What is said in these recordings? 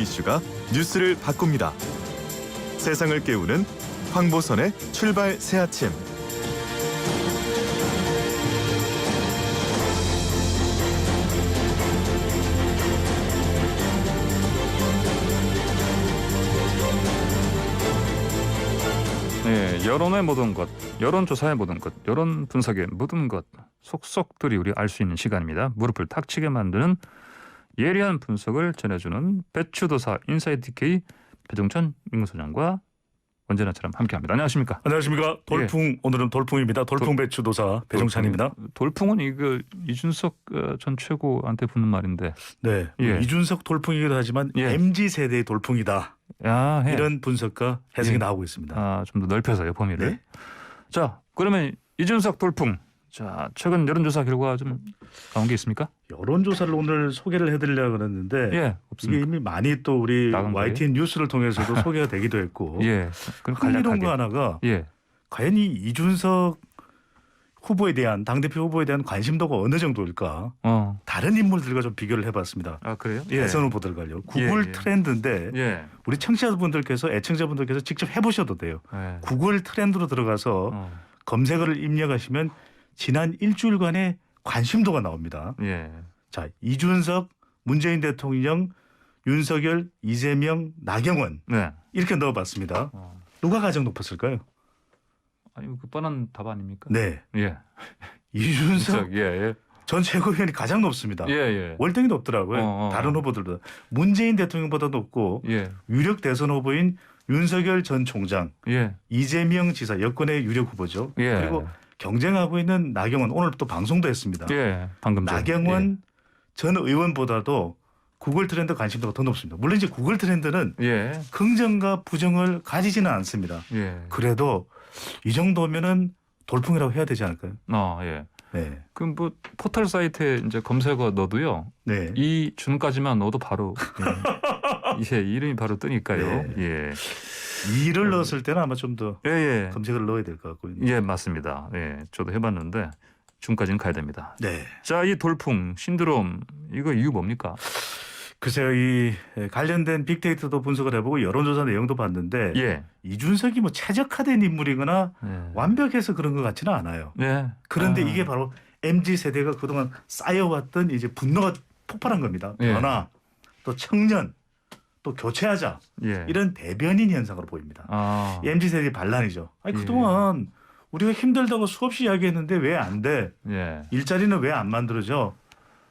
이슈가 뉴스를 바꿉니다. 세상을 깨우는 황보선의 출발 새아침. 네, 여론의 모든 것, 여론조사의 모든 것, 여론 분석의 모든 것 속속들이 우리 알 수 있는 시간입니다. 무릎을 탁 치게 만드는 예리한 분석을 전해주는 배추도사 인사이트 K 배종찬 민구소장과 언제나처럼 함께합니다. 안녕하십니까? 안녕하십니까? 돌풍 오늘은 돌풍입니다. 돌풍 배추도사 배종찬입니다. 돌풍은 이거 이준석 전 최고한테 붙는 말인데. 네, 예. 이준석 돌풍이기도 하지만 예. MZ 세대의 돌풍이다. 이런 분석과 해석이 예. 나오고 있습니다. 좀 더 넓혀서요 범위를. 네? 자, 그러면 이준석 돌풍. 자, 최근 여론조사 결과 좀 나온 게 있습니까? 여론조사를 오늘 소개를 해드리려고 그랬는데 예, 이게 없습니까? 이미 많이 또 우리 나간 거예요? YTN 뉴스를 통해서도 소개가 되기도 했고 예, 그럼 흥미로운 간략하게. 거 하나가 예, 과연 이 이준석 후보에 대한 당대표 후보에 대한 관심도가 어느 정도일까? 다른 인물들과 좀 비교를 해봤습니다. 아 그래요? 대선 후보들과요. 구글 예. 트렌드인데 예, 우리 청취자분들께서 애청자분들께서 직접 해보셔도 돼요. 예. 구글 트렌드로 들어가서 검색어를 입력하시면 지난 일주일간의 관심도가 나옵니다. 예. 자, 이준석, 문재인 대통령, 윤석열, 이재명, 나경원 네. 이렇게 넣어봤습니다. 누가 가장 높았을까요? 아니 그 뻔한 답 아닙니까? 네, 예. 이준석 예. 전 최고위원이 가장 높습니다. 예. 월등히 높더라고요. 다른 후보들보다. 문재인 대통령보다 높고 예. 유력 대선 후보인 윤석열 전 총장, 예. 이재명 지사 여권의 유력 후보죠. 예. 그리고 경쟁하고 있는 나경원 오늘 또 방송도 했습니다. 예. 방금 전에. 나경원 전 의원보다도 구글 트렌드 관심도가 더 높습니다. 물론 이제 구글 트렌드는 예. 긍정과 부정을 가지지는 않습니다. 예. 그래도 이 정도면은 돌풍이라고 해야 되지 않을까요? 예. 네. 그럼 뭐 포털 사이트에 이제 검색어 넣어도요. 네. 이 준까지만 넣어도 바로 예, 이름이 바로 뜨니까요. 네. 예. 이를 넣었을 때는 아마 좀 더 예. 검색을 넣어야 될 것 같고요. 예, 맞습니다. 예. 저도 해봤는데 준까지는 가야 됩니다. 네. 자, 이 돌풍 신드롬 이거 이유 뭡니까? 글쎄요, 이 관련된 빅데이터도 분석을 해보고 여론조사 내용도 봤는데 예. 이준석이 뭐 최적화된 인물이거나 예. 완벽해서 그런 것 같지는 않아요. 예. 그런데 이게 바로 MZ 세대가 그동안 쌓여왔던 이제 분노가 폭발한 겁니다. 예. 변화, 또 청년, 또 교체하자 예. 이런 대변인 현상으로 보입니다. 이 MZ 세대의 반란이죠. 아니, 예. 그동안 우리가 힘들다고 수없이 이야기했는데 왜 안 돼? 예. 일자리는 왜 안 만들어져?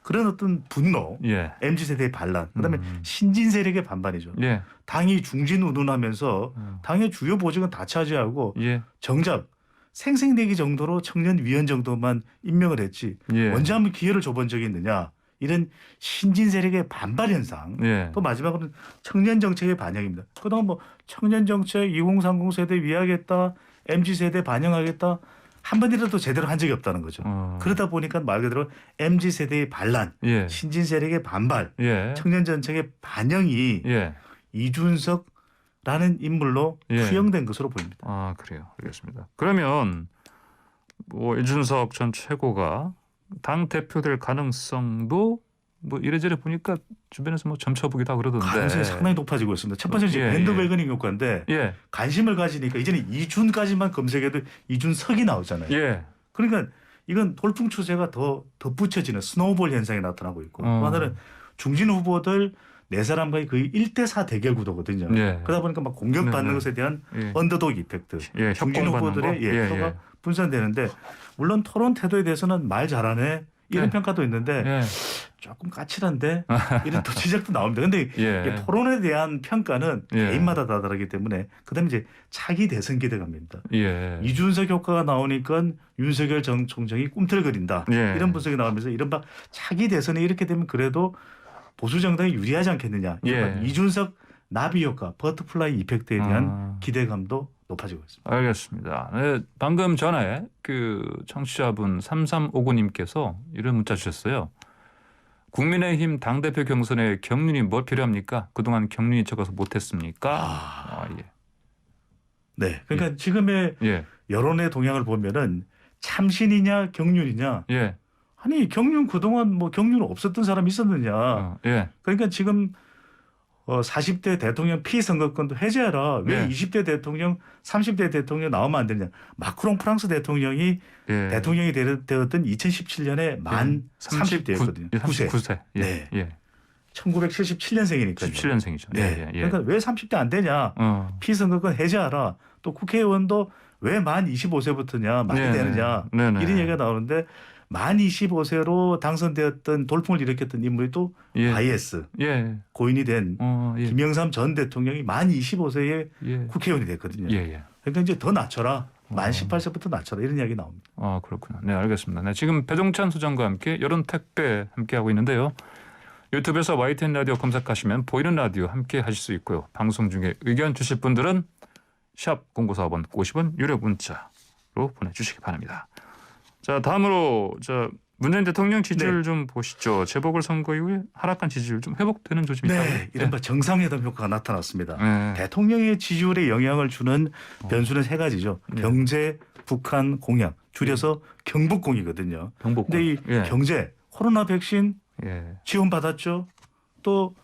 그런 어떤 분노, 예. MZ 세대의 반란, 그다음에 신진 세력의 반반이죠. 예. 당이 중진우둔하면서 당의 주요 보직은 다 차지하고 예. 정작 생색내기 정도로 청년 위원 정도만 임명을 했지 예. 언제 한번 기회를 줘본 적이 있느냐, 이런 신진 세력의 반발 현상. 예. 또 마지막으로는 청년 정책의 반영입니다. 그동안 뭐 청년 정책 2030 세대 위하겠다, MZ 세대 반영하겠다 한 번이라도 제대로 한 적이 없다는 거죠. 그러다 보니까 말 그대로 MZ 세대의 반란, 예. 신진 세력의 반발, 예. 청년 정책의 반영이 예. 이준석라는 인물로 예. 투영된 것으로 보입니다. 아, 그래요. 알겠습니다. 그러면 뭐 이준석 전 최고가 당 대표 될 가능성도 뭐 이래저래 보니까 주변에서 뭐 점쳐보기도 하고 그러던데. 가능성이 상당히 높아지고 있습니다. 첫 번째는 예, 밴드웨거닝 효과인데 예. 관심을 가지니까 이제는 이준까지만 검색해도 이준석이 나오잖아요. 예. 그러니까 이건 돌풍 추세가 더 덧붙여지는 스노우볼 현상이 나타나고 있고, 또 하나는 중진 후보들 네 사람과의 거의 1대4 대결 구도거든요. 예. 그러다 보니까 막 공격받는 네. 것에 대한 예. 언더독 이펙트, 예. 중진 협공받는 후보들의 거? 예, 표가 예. 분산되는데, 물론 토론 태도에 대해서는 말 잘하네 이런 예. 평가도 있는데 예. 조금 까칠한데 이런 또 지적도 나옵니다. 근데 예. 이게 토론에 대한 평가는 예. 개인마다 다 다르기 때문에 그다음에 이제 차기 대선 기대감입니다. 예. 이준석 효과가 나오니까 윤석열 전 총장이 꿈틀거린다. 예. 이런 분석이 나오면서 이른바 차기 대선에 이렇게 되면 그래도 보수 정당이 유리하지 않겠느냐. 예. 이준석 나비 효과, 버터플라이 이펙트에 대한 아. 기대감도 높아지고 있습니다. 알겠습니다. 네, 방금 전에 그 청취자분 3359님께서 이런 문자 주셨어요. 국민의힘 당대표 경선에 경륜이 뭘 필요합니까? 그동안 경륜이 적어서 못했습니까? 예. 네, 그러니까 지금의 예. 여론의 동향을 보면은 참신이냐 경륜이냐. 예. 아니 경륜 그동안 뭐 경륜 없었던 사람이 있었느냐. 예. 그러니까 지금 40대 대통령 피선거권도 해제하라. 왜 네. 20대 대통령, 30대 대통령 나오면 안 되냐. 마크롱 프랑스 대통령이 예. 대통령이 되었던 2017년에 만 30대였거든요. 39세. 예. 네. 예. 1977년생이니까요. 17년생이죠. 네. 예. 예. 그러니까 왜 30대 안 되냐. 피선거권 해제하라. 또 국회의원도 왜 만 25세부터냐. 말이 네. 되느냐. 네네. 이런 얘기가 나오는데 만 25세로 당선되었던 돌풍을 일으켰던 인물이 또 예. IS 예. 고인이 된 예. 김영삼 전 대통령이 만 25세에 예. 국회의원이 됐거든요. 예. 예. 그러니까 이제 더 낮춰라. 만 18세부터 낮춰라. 이런 이야기 나옵니다. 아, 그렇구나. 네, 알겠습니다. 네, 지금 배종찬 소장과 함께 여론 택배 함께 하고 있는데요. 유튜브에서 YTN 라디오 검색하시면 보이는 라디오 함께 하실 수 있고요. 방송 중에 의견 주실 분들은 샵 0945번 50원 유료 문자로 보내주시기 바랍니다. 자, 다음으로 문재인 대통령 지지율 좀 보시죠. 재보궐선거 이후에 하락한 지지율 좀 회복되는 조짐이 있다고요? 네, 이른바 정상회담 효과가 나타났습니다. 네. 대통령의 지지율에 영향을 주는 변수는 세 가지죠. 네. 경제, 북한 공약, 줄여서 경북공이거든요. 경복궁. 근데 이 예. 경제, 코로나 백신 예. 지원받았죠. 또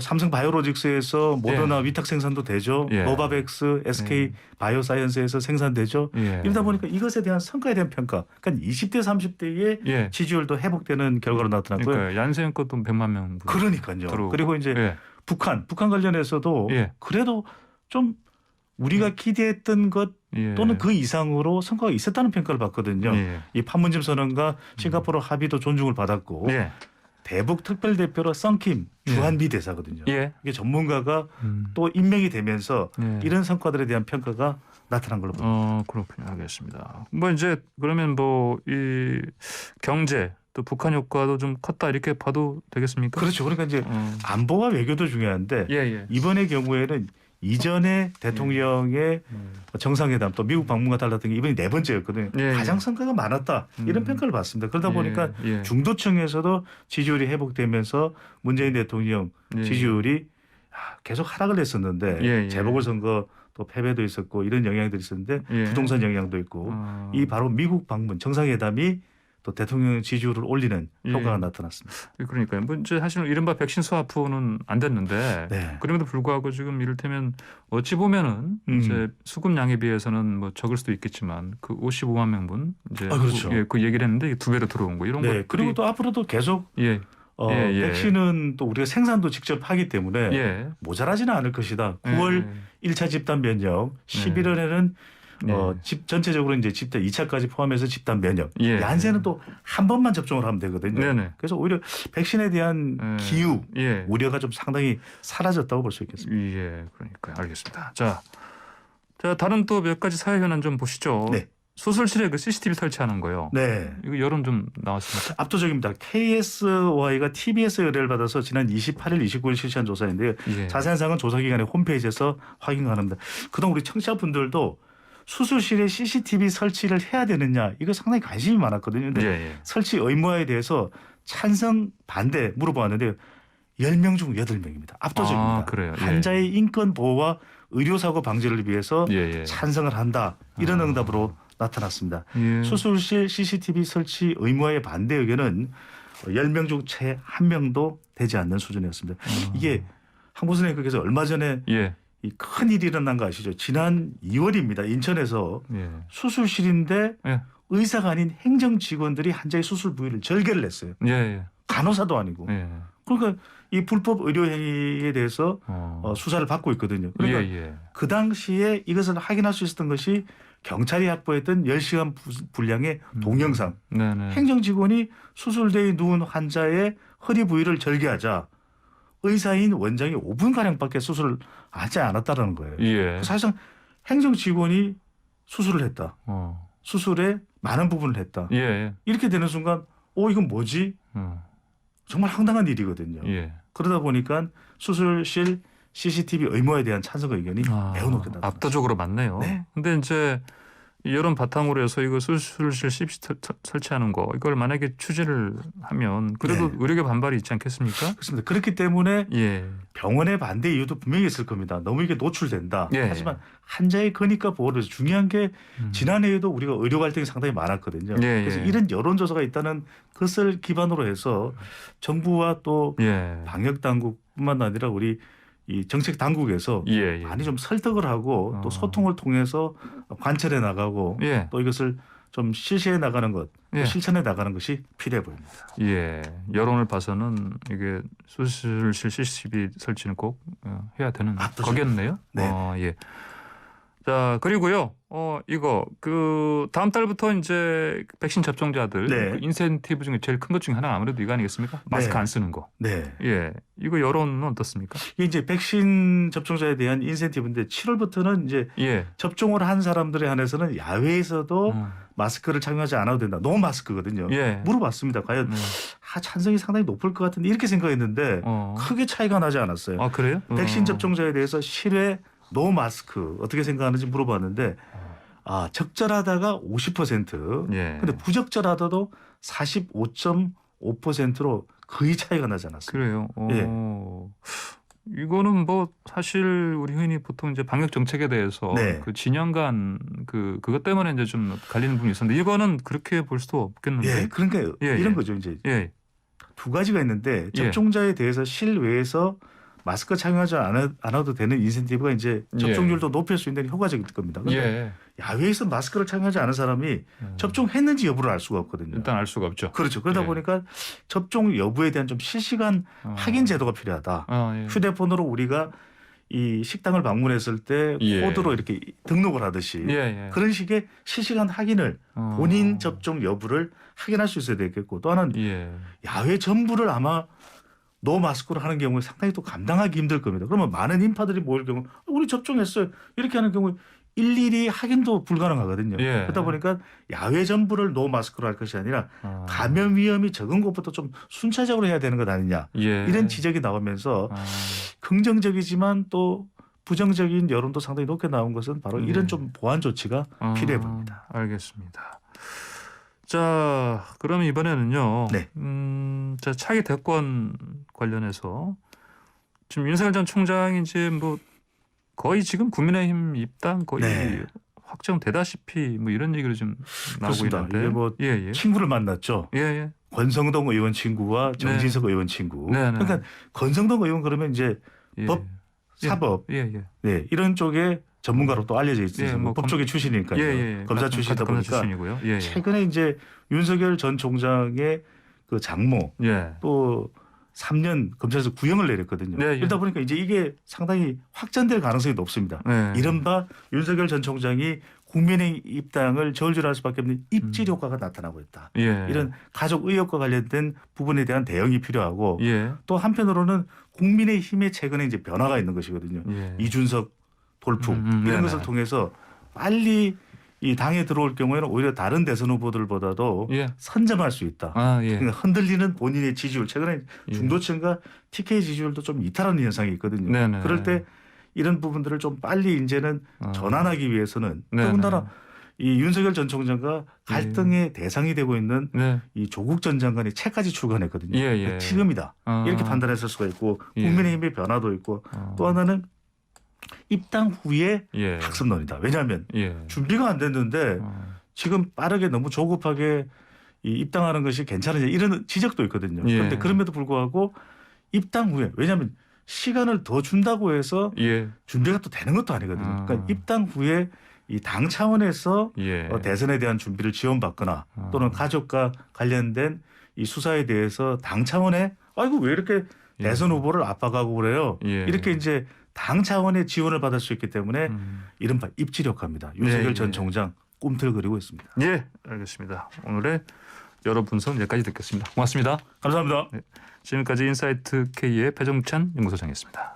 삼성 바이오로직스에서 모더나 예. 위탁 생산도 되죠. 예. 노바백스, SK 바이오사이언스에서 생산되죠. 예. 이러다 보니까 이것에 대한 성과에 대한 평가. 그러니까 20대, 30대의 예. 지지율도 회복되는 결과로 나타났고요. 그러니까 얀센 것도 100만 명. 그러니까요. 들어오고. 그리고 이제 예. 북한 관련해서도 예. 그래도 좀 우리가 기대했던 것 예. 또는 그 이상으로 성과가 있었다는 평가를 받거든요. 예. 이 판문점 선언과 싱가포르 합의도 존중을 받았고 예. 대북 특별대표로 썬킴 주한미 대사거든요. 예. 이게 전문가가 음. 또 임명이 되면서 예. 이런 성과들에 대한 평가가 나타난 걸로 봅니다. 그렇군요. 알겠습니다. 뭐 이제 그러면 뭐 이 경제 또 북한 효과도 좀 컸다 이렇게 봐도 되겠습니까? 그렇죠. 그러니까 이제 안보와 외교도 중요한데 예, 예. 이번의 경우에는 이전에 대통령의 정상회담 또 미국 방문과 달랐던 게 이번이 네 번째였거든요. 예, 예. 가장 성과가 많았다 이런 평가를 받습니다. 그러다 보니까 예. 중도층에서도 지지율이 회복되면서 문재인 대통령 예. 지지율이 계속 하락을 했었는데 예, 예. 재보궐선거 또 패배도 있었고 이런 영향들이 있었는데 예. 부동산 영향도 있고 이 바로 미국 방문 정상회담이 또 대통령 지지율을 올리는 효과가 예. 나타났습니다. 그러니까요. 뭐 이제 사실은 이른바 백신 스와프는 안 됐는데 네. 그럼에도 불구하고 지금 이를테면 어찌 보면은 이제 수급량에 비해서는 뭐 적을 수도 있겠지만 그 55만 명분 이제 그렇죠. 그 얘기를 했는데 두 배로 들어온 거 이런 거. 네. 그리고 또 앞으로도 계속 예. 예. 백신은 또 우리가 생산도 직접 하기 때문에 예. 모자라지는 않을 것이다. 9월 1차 집단 면역, 11월에는 전체적으로 이제 집단 2차까지 포함해서 집단 면역. 예. 얀센은 또 한 번만 접종을 하면 되거든요. 네네. 그래서 오히려 백신에 대한 기우, 예. 우려가 좀 상당히 사라졌다고 볼 수 있겠습니다. 예, 그러니까요. 알겠습니다. 자, 다른 또 몇 가지 사회 현안 좀 보시죠. 네. 수술실에 그 CCTV 설치하는 거요. 네. 이거 여론 좀 나왔습니까? 압도적입니다. KSY가 TBS 의뢰를 받아서 지난 28일, 29일 실시한 조사인데요. 예. 자세한 사항은 조사기관의 홈페이지에서 확인 가능합니다. 그동안 우리 청취자분들도 수술실에 CCTV 설치를 해야 되느냐 이거 상당히 관심이 많았거든요. 근데 예. 설치 의무화에 대해서 찬성 반대 물어보았는데요. 10명 중 8명입니다. 압도적입니다. 아, 그래요. 예. 환자의 인권 보호와 의료사고 방지를 위해서 예. 찬성을 한다. 이런 응답으로 나타났습니다. 예. 수술실 CCTV 설치 의무화의 반대 의견은 10명 중 채 1명도 되지 않는 수준이었습니다. 이게 한국선생님께서 얼마 전에 예. 이 큰 일이 일어난 거 아시죠? 지난 2월입니다. 인천에서 예. 수술실인데 예. 의사가 아닌 행정 직원들이 환자의 수술 부위를 절개를 했어요. 예. 간호사도 아니고. 예. 그러니까 이 불법 의료 행위에 대해서 수사를 받고 있거든요. 그러니까 예. 그 당시에 이것을 확인할 수 있었던 것이 경찰이 확보했던 10시간 분량의 동영상. 네네. 행정 직원이 수술대에 누운 환자의 허리 부위를 절개하자 의사인 원장이 5분가량밖에 수술을 하지 않았다는 거예요. 예. 사실상 행정 직원이 수술을 했다. 어. 수술의 많은 부분을 했다. 예. 이렇게 되는 순간 이건 뭐지? 정말 황당한 일이거든요. 예. 그러다 보니까 수술실 CCTV 의무화에 대한 찬성 의견이 매우 높게 나타났습니다. 압도적으로 많네요. 네. 근데 이제 이 여론 바탕으로 해서 이거 수술실 CCTV 설치하는 거 이걸 만약에 추진을 하면 그래도 네. 의료계 반발이 있지 않겠습니까? 그렇습니다. 그렇기 때문에 예. 병원의 반대 이유도 분명히 있을 겁니다. 너무 이게 노출된다. 예. 하지만 환자의 권익과 보호를 위해서 중요한 게 음. 지난해에도 우리가 의료 갈등이 상당히 많았거든요. 예, 그래서 예. 이런 여론조사가 있다는 것을 기반으로 해서 정부와 또 예. 방역 당국뿐만 아니라 우리 이 정책 당국에서 예. 예. 많이 좀 설득을 하고 또 소통을 통해서 관철해 나가고 예. 또 이것을 좀 실시해 나가는 것, 또 예. 실천해 나가는 것이 필요해 보입니다. 예. 여론을 봐서는 이게 수술실 CCTV 설치는 꼭 해야 되는 압도적. 거겠네요. 네. 예. 자, 그리고요. 이거 그 다음 달부터 이제 백신 접종자들 네. 그 인센티브 중에 제일 큰 것 중에 하나가 아무래도 이거 아니겠습니까? 마스크 네. 안 쓰는 거. 네. 예. 이거 여론은 어떻습니까? 이게 이제 백신 접종자에 대한 인센티브인데 7월부터는 이제 예. 접종을 한 사람들에 한해서는 야외에서도 마스크를 착용하지 않아도 된다. 노 마스크거든요. 예. 물어봤습니다. 과연 찬성이 상당히 높을 것 같은데 이렇게 생각했는데 크게 차이가 나지 않았어요. 아, 그래요? 백신 접종자에 대해서 실외 노 마스크 어떻게 생각하는지 물어봤는데 적절하다가 50%. 예. 근데 부적절하다도 45.5%로 거의 차이가 나지 않았어요. 그래요. 예. 이거는 뭐 사실 우리 흔히 보통 이제 방역 정책에 대해서 네. 그 진영 간 그것 때문에 이제 좀 갈리는 부분이 있었는데 이거는 그렇게 볼 수도 없겠는데. 예, 그러니까 예, 이런 예. 거죠. 이제 예. 두 가지가 있는데 예. 접종자에 대해서 실외에서 마스크 착용하지 않아도 되는 인센티브가 이제 접종률도 높일 수 있는 효과적일 겁니다. 근데 예. 야외에서 마스크를 착용하지 않은 사람이 접종했는지 여부를 알 수가 없거든요. 일단 알 수가 없죠. 그렇죠. 그러다 예. 보니까 접종 여부에 대한 좀 실시간 확인 제도가 필요하다. 예. 휴대폰으로 우리가 이 식당을 방문했을 때 예. 코드로 이렇게 등록을 하듯이 예, 예. 그런 식의 실시간 확인을 본인 접종 여부를 확인할 수 있어야 되겠고 또 하나는 예. 야외 전부를 아마 노 마스크로 하는 경우에 상당히 또 감당하기 힘들 겁니다. 그러면 많은 인파들이 모일 경우 우리 접종했어요. 이렇게 하는 경우에 일일이 확인도 불가능하거든요. 예. 그러다 보니까 야외 전부를 노 마스크로 할 것이 아니라 감염 위험이 적은 곳부터 좀 순차적으로 해야 되는 것 아니냐. 예. 이런 지적이 나오면서 긍정적이지만 또 부정적인 여론도 상당히 높게 나온 것은 바로 이런 좀 보완 조치가 필요해 보입니다. 알겠습니다. 자, 그러면 이번에는요. 네. 자, 차기 대권 관련해서 지금 윤석열 전 총장이 이제 뭐 거의 지금 국민의힘 입당 거의 네. 확정되다시피 뭐 이런 얘기를 좀 나오고 그렇습니다. 있는데. 이게 뭐 예, 예. 친구를 만났죠. 예, 예. 권성동 의원 친구와 정진석 의원 친구. 네, 네. 그러니까 권성동 의원 그러면 이제 예. 법, 사법 예, 예. 네, 이런 쪽에 전문가로 또 알려져 있어서 예, 뭐 법 쪽의 출신이니까요. 예, 예. 검사 출신이다 검사 보니까 출신이고요. 예, 예. 최근에 이제 윤석열 전 총장의 그 장모 예. 또 3년 검찰에서 구형을 내렸거든요. 네, 예. 그러다 보니까 이제 이게 상당히 확전될 가능성이 높습니다. 네. 이른바 윤석열 전 총장이 국민의 입당을 저울질할 수밖에 없는 입질 효과가 나타나고 있다. 예. 이런 가족 의혹과 관련된 부분에 대한 대응이 필요하고 예. 또 또 한편으로는 국민의힘의 최근에 이제 변화가 있는 것이거든요. 예. 이준석 돌풍 이런 네네. 것을 통해서 빨리 이 당에 들어올 경우에는 오히려 다른 대선 후보들보다도 예. 선점할 수 있다. 아, 예. 그러니까 흔들리는 본인의 지지율 최근에 예. 중도층과 TK 지지율도 좀 이탈하는 현상이 있거든요. 네네. 그럴 때 이런 부분들을 좀 빨리 이제는 전환하기 위해서는 네네. 더군다나 이 윤석열 전 총장과 갈등의 대상이 되고 있는 네. 이 조국 전 장관이 책까지 출간했거든요. 예, 예. 그러니까 지금이다. 이렇게 판단했을 수가 있고 예. 국민의힘의 변화도 있고 또 하나는 입당 후에 예. 학습론이다. 왜냐하면 예. 준비가 안 됐는데 지금 빠르게 너무 조급하게 이 입당하는 것이 괜찮으냐 이런 지적도 있거든요. 예. 그런데 그럼에도 불구하고 입당 후에 왜냐하면 시간을 더 준다고 해서 예. 준비가 또 되는 것도 아니거든요. 그러니까 입당 후에 이 당 차원에서 예. 대선에 대한 준비를 지원받거나 또는 가족과 관련된 이 수사에 대해서 당 차원에 아이고 왜 이렇게 대선 후보를 압박하고 그래요. 예. 이렇게 이제 당 차원의 지원을 받을 수 있기 때문에 이른바 입지력합니다. 윤석열 네, 전 예. 총장 꿈틀거리고 있습니다. 예, 알겠습니다. 오늘의 여러 분석 여기까지 듣겠습니다. 고맙습니다. 감사합니다. 지금까지 인사이트 K의 배정찬 연구소장이었습니다.